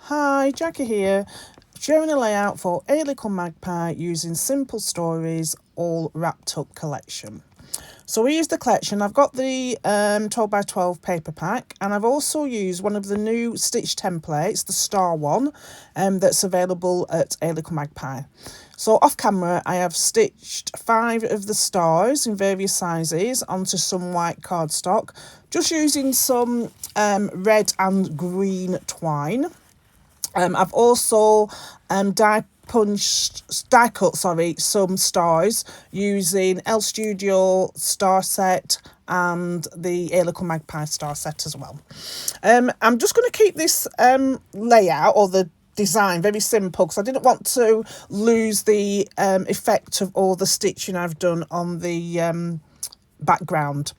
Hi, Jackie here, sharing a layout for Hey Little Magpie using Simple Stories all wrapped up collection. So we use the collection. I've got the 12 by 12 paper pack, and I've also used one of the new stitch templates, the star one, that's available at Hey Little Magpie. So off camera, I have stitched 5 of the stars in various sizes onto some white cardstock, just using some red and green twine. I've also die cut some stars using L Studio star set and the Hey Little Magpie star set as well. I'm just going to keep this layout or the design very simple because I didn't want to lose the effect of all the stitching I've done on the background.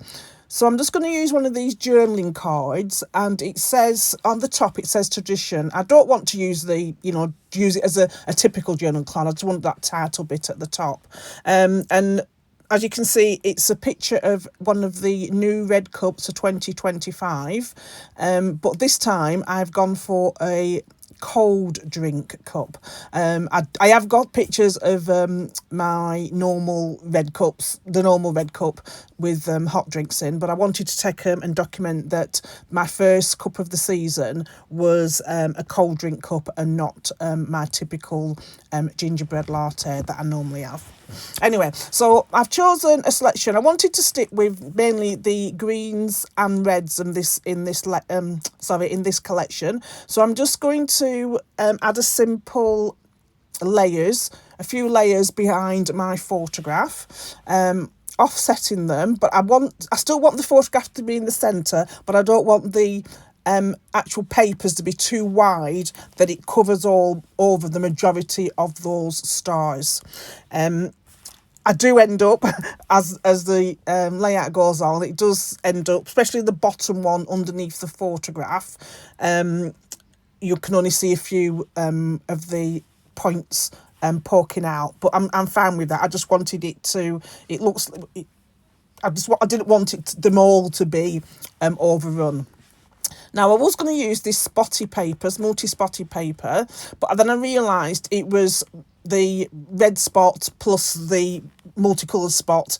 So I'm just going to use one of these journaling cards, and it says on the top, it says tradition. I don't want to use use it as a typical journal card. I just want that title bit at the top. And as you can see, it's a picture of one of the new red cups for 2025. But this time I've gone for a cold drink cup. I have got pictures of my normal red cups, the normal red cup with hot drinks in, but I wanted to take and document that my first cup of the season was a cold drink cup and not my typical gingerbread latte that I normally have. Anyway, so I've chosen a selection. I wanted to stick with mainly the greens and reds in this collection. So I'm just going to add a few layers behind my photograph, offsetting them. But I still want the photograph to be in the centre, but I don't want the actual papers to be too wide that it covers all over the majority of those stars. I do end up, as the layout goes on, it does end up, especially the bottom one underneath the photograph, you can only see a few of the points poking out, but I'm fine with that. I just wanted it to, I didn't want them all to be overrun. Now, I was going to use this multi-spotty paper, but then I realised it was the red spot plus the multicoloured spot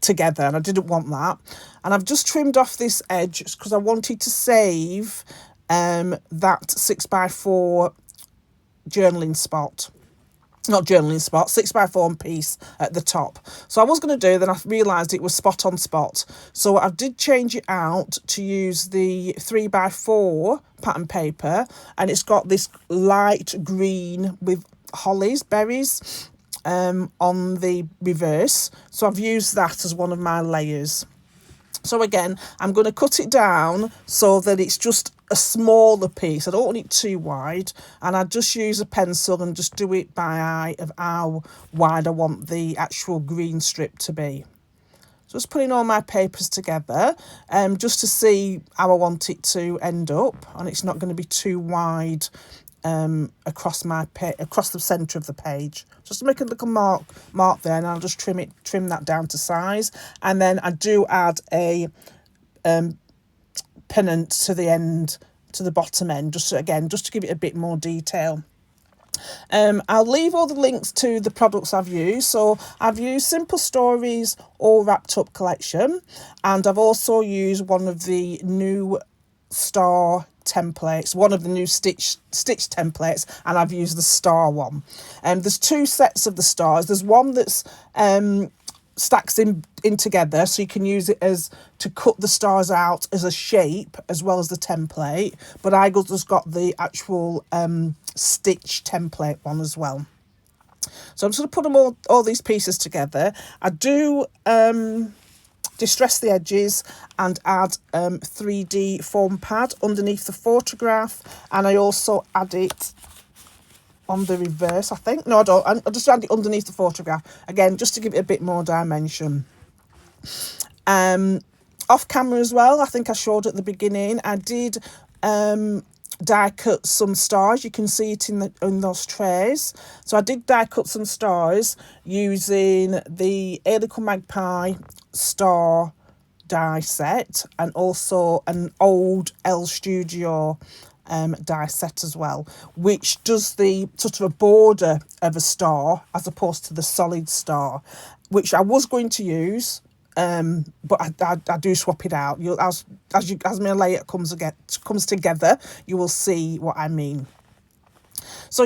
together, and I didn't want that. And I've just trimmed off this edge because I wanted to save that 6x4 journaling spot. Not journaling spot, 6x4 piece at the top. So I was going to do, then I realised it was spot on spot. So I did change it out to use the 3x4 pattern paper, and it's got this light green with berries on the reverse. So I've used that as one of my layers. So again, I'm going to cut it down so that it's just a smaller piece. I don't want it too wide, and I just use a pencil and just do it by eye of how wide I want the actual green strip to be. Just putting all my papers together just to see how I want it to end up, and it's not going to be too wide across the centre of the page. Just to make a little mark there, and I'll just trim that down to size. And then I do add a pennant to the bottom end, just to give it a bit more detail. I'll leave all the links to the products I've used. So I've used Simple Stories all wrapped up collection, and I've also used one of the new star templates, one of the new stitch templates, and I've used the star one. There's 2 sets of the stars. There's one that's stacks in together, so you can use it as to cut the stars out as a shape as well as the template, but I just got the actual stitch template one as well. So I'm just going to put all these pieces together. I do distress the edges and add 3D foam pad underneath the photograph, and I also add it on the reverse, I think. No, I don't. I just add it underneath the photograph, again, just to give it a bit more dimension. Off camera as well, I think I showed at the beginning, I did die cut some stars. You can see it in those trays. So I did die cut some stars using the Hey Little Magpie star die set, and also an old L Studio die set as well, which does the sort of a border of a star as opposed to the solid star, which I was going to use, but I do swap it out. You'll as my layout comes together, you will see what I mean. So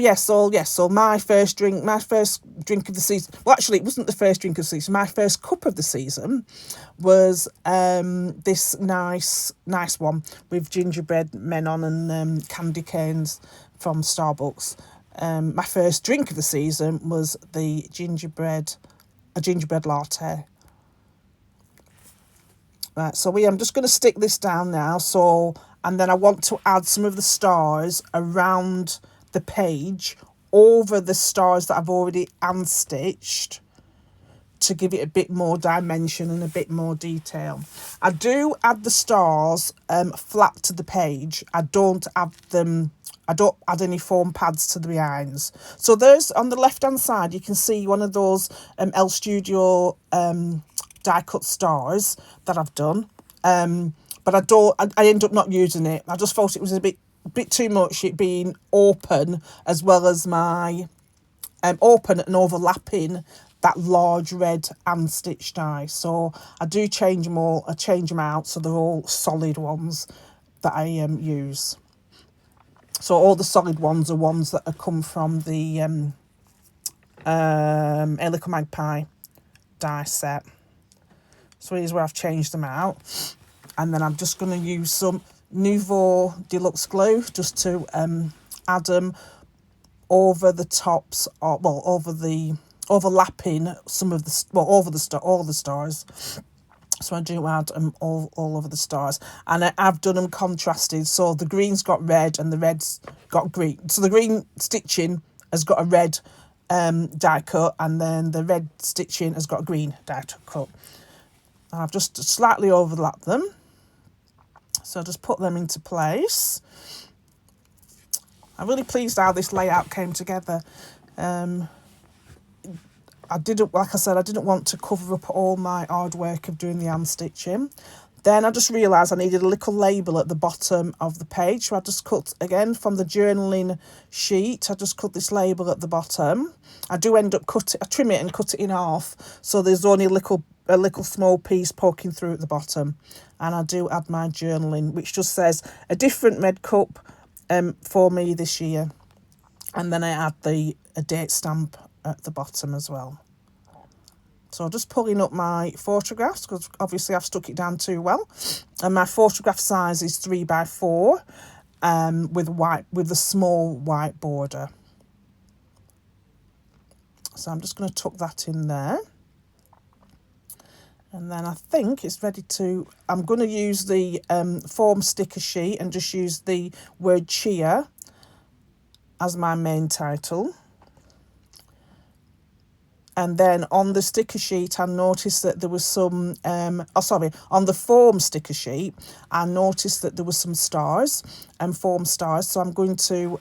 my first drink of the season. Well, actually, it wasn't the first drink of the season. My first cup of the season was this nice one with gingerbread men on and candy canes from Starbucks. My first drink of the season was a gingerbread latte. Right, so I'm just going to stick this down now. And then I want to add some of the stars around the page over the stars that I've already hand-stitched to give it a bit more dimension and a bit more detail. I do add the stars flat to the page. I don't add any foam pads to the behinds. So there's, on the left hand side, you can see one of those L Studio die cut stars that I've done. But I end up not using it. I just thought it was a bit too much, it being open as well as my open and overlapping that large red hand stitch die. So I do change them all. I change them out so they're all solid ones that I use. So all the solid ones are ones that have come from the Hey Little Magpie die set. So here's where I've changed them out. And then I'm just going to use some Nouveau Deluxe glue just to add them over the tops, overlapping some of the, all the stars. So I do add them all over the stars. And I've done them contrasted. So the green's got red and the red's got green. So the green stitching has got a red die cut, and then the red stitching has got a green die cut. And I've just slightly overlapped them. So just put them into place. I'm really pleased how this layout came together. I didn't want to cover up all my hard work of doing the hand stitching. Then I just realised I needed a little label at the bottom of the page. So I just cut, again, from the journaling sheet, I just cut this label at the bottom. I do end up I trim it and cut it in half, so there's only a little small piece poking through at the bottom. And I do add my journaling, which just says a different red cup for me this year. And then I add a date stamp at the bottom as well. So just pulling up my photographs, because obviously I've stuck it down too well. And my photograph size is 3x4 with a small white border. So I'm just going to tuck that in there. And then I think it's ready to... I'm going to use the foam sticker sheet and just use the word cheer as my main title. And then on the sticker sheet, I noticed that there was some... on the foam sticker sheet, I noticed that there were some stars, foam stars. So I'm going to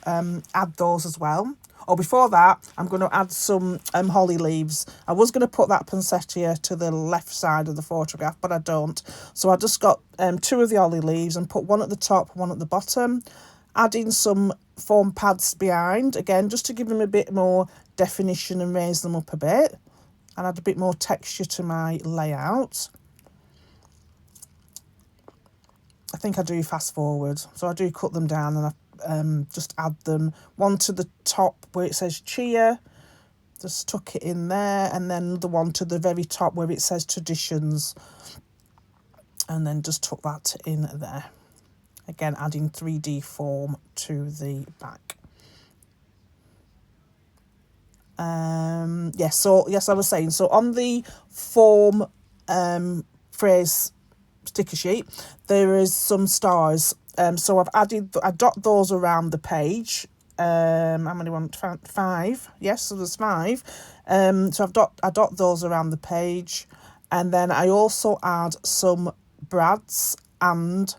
add those as well. Before that, I'm going to add some holly leaves. I was going to put that poinsettia to the left side of the photograph, but I don't. So I just got 2 of the holly leaves and put one at the top, one at the bottom. Adding some foam pads behind, again, just to give them a bit more definition and raise them up a bit. And add a bit more texture to my layout. I think I do fast forward. So I do cut them down and I just add them, one to the top where it says cheer, just tuck it in there, and then the one to the very top where it says traditions, and then just tuck that in there. Again, adding 3D foam to the back. Yes, I was saying, so on the foam phrase sticker sheet, there is some stars. So I dot those around the page. How many want 5? Yes, so there's 5. So I dot those around the page, and then I also add some brads and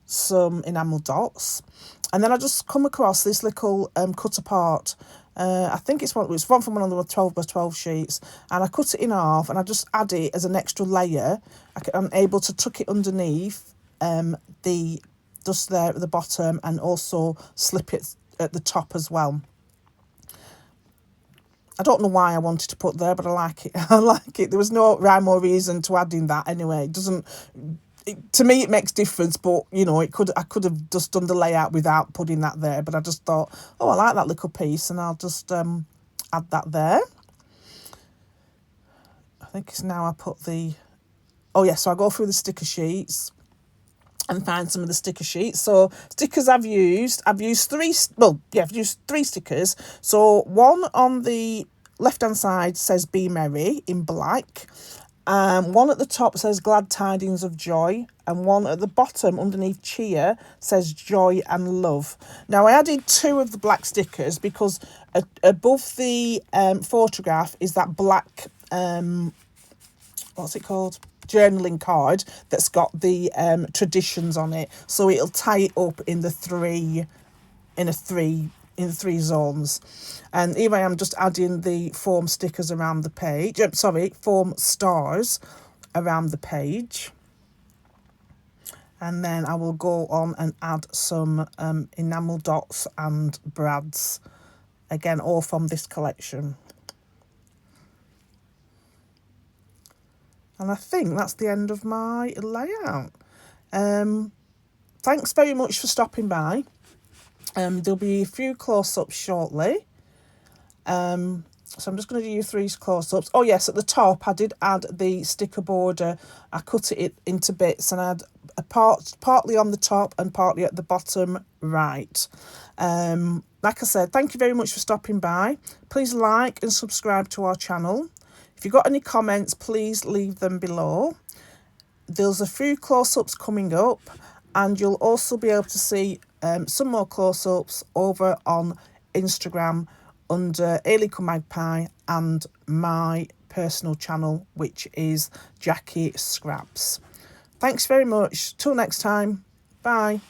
some enamel dots. And then I just come across this little cut apart. I think it's one from one of the 12x12 sheets, and I cut it in half and I just add it as an extra layer. I'm able to tuck it underneath the just there at the bottom, and also slip it at the top as well. I don't know why I wanted to put there, but I like it. I like it. There was no rhyme or reason to adding that anyway. It doesn't... to me, it makes difference, but, you know, I could have just done the layout without putting that there, but I just thought, oh, I like that little piece, and I'll just add that there. I think it's now I put the... oh, yeah, so I go through the sticker sheets and find some of the sticker sheets. So stickers I've used three, well, yeah, I've used 3 stickers. So one on the left-hand side says Be Merry in black. One at the top says Glad Tidings of Joy, and one at the bottom underneath Cheer says Joy and Love. Now, I added 2 of the black stickers because above the photograph is that black, what's it called? Journaling card that's got the traditions on it, so it'll tie it up in the three zones. And here I am just adding the foam stickers around the page. Foam stars around the page. And then I will go on and add some enamel dots and brads, again, all from this collection. And I think that's the end of my layout. Thanks very much for stopping by. There'll be a few close-ups shortly. So I'm just going to do 3 close-ups. Oh, yes, at the top, I did add the sticker border. I cut it into bits and I had a partly on the top and partly at the bottom right. Like I said, thank you very much for stopping by. Please like and subscribe to our channel. If you've got any comments, please leave them below. There's a few close-ups coming up, and you'll also be able to see some more close-ups over on Instagram under Hey Little Magpie and my personal channel, which is Jackie Scraps. Thanks very much. Till next time. Bye.